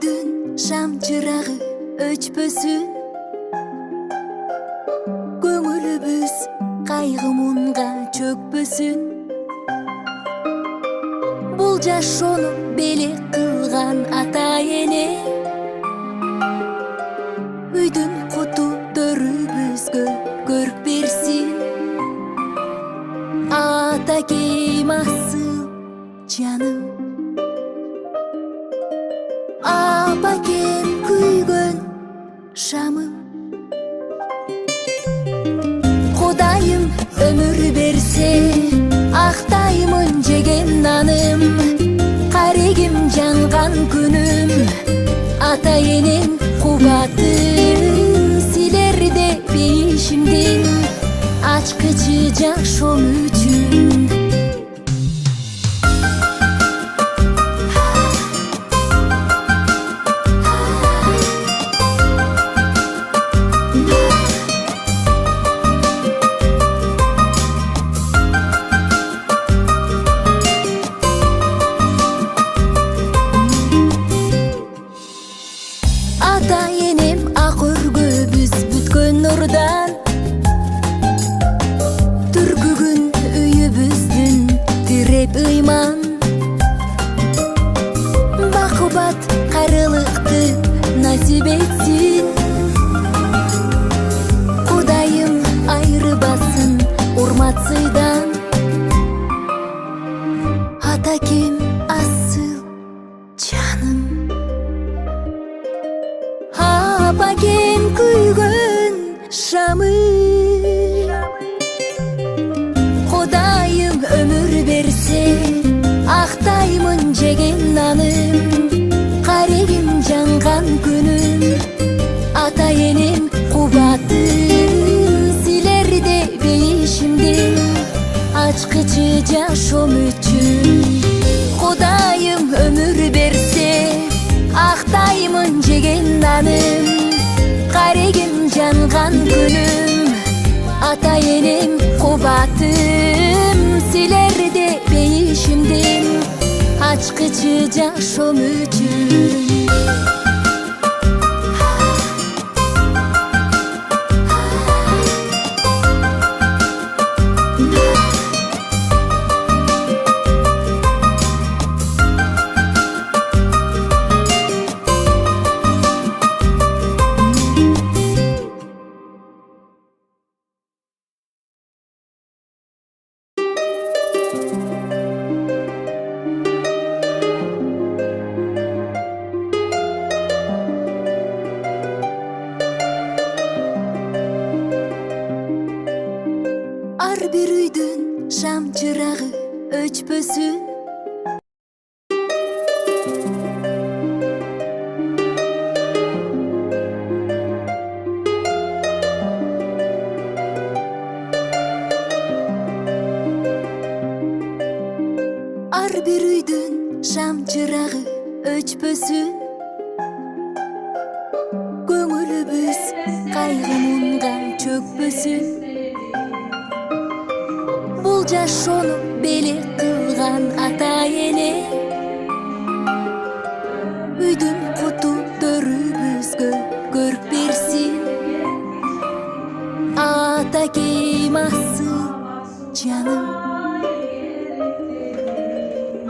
үйдүн шам чырагы өчпөсүн, көңүлүбүз кайгы мунга чөкпөсүн. Бул жашоону белек кылган ата эне, үйдүн куту төрүбүзгө көрк берсин. Атакейим асыл жаным, апакем күйгөн шамым. Кудайым өмүр берсе, актаймын жеген наным. Карегим жанган күнүм, ата энем кубаты. Силерде бейишимдин ачкычы жашоом үчүн. Ата энем ак өргөбүз бүткөн нурдан, түркүгүн үйүбүздүн тиреп ыйман. Бакубат карылыкты насип этсин, Кудайым айрыбасын урмат сыйдан. Атакем асыл жаным, апакем күйгөн шамым. Кудайым өмүр берсе, актаймын жеген наным. Карегим жанган күнүм, ата энем кубаты. Силерде бейишимдин ачкычы жашоом үчүн. Кудайым өмүр берсе, актаймын жеген наным. Карегим жанган күнүм, ата энем кубатым. Силерде бейишимдин ачкычы жашоом үчүн. Ар бир үйдүн шам чырагы өчпөсүн, ар бир үйдүн шам чырагы өчпөсүн, көңүлүбүз кайгы мунга чөкпөсүн. Бул жашоону белек кылган ата эне, үйдүн куту төрүбүзгө көрк берсин. Атакейим асыл жаным,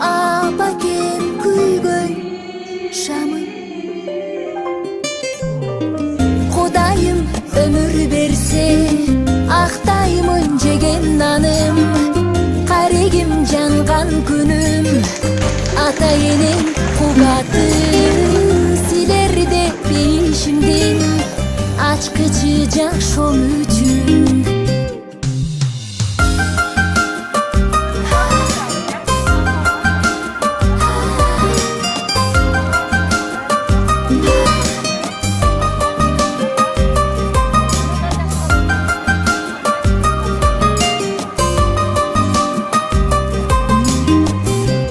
апакем күйгөн шамым. Кудайым өмүр берсе, актаймын жеген наным. Карегим жанган күнүм, ата энем кубаты. Силерде бейишимдин ачкычы жашоом үчүн.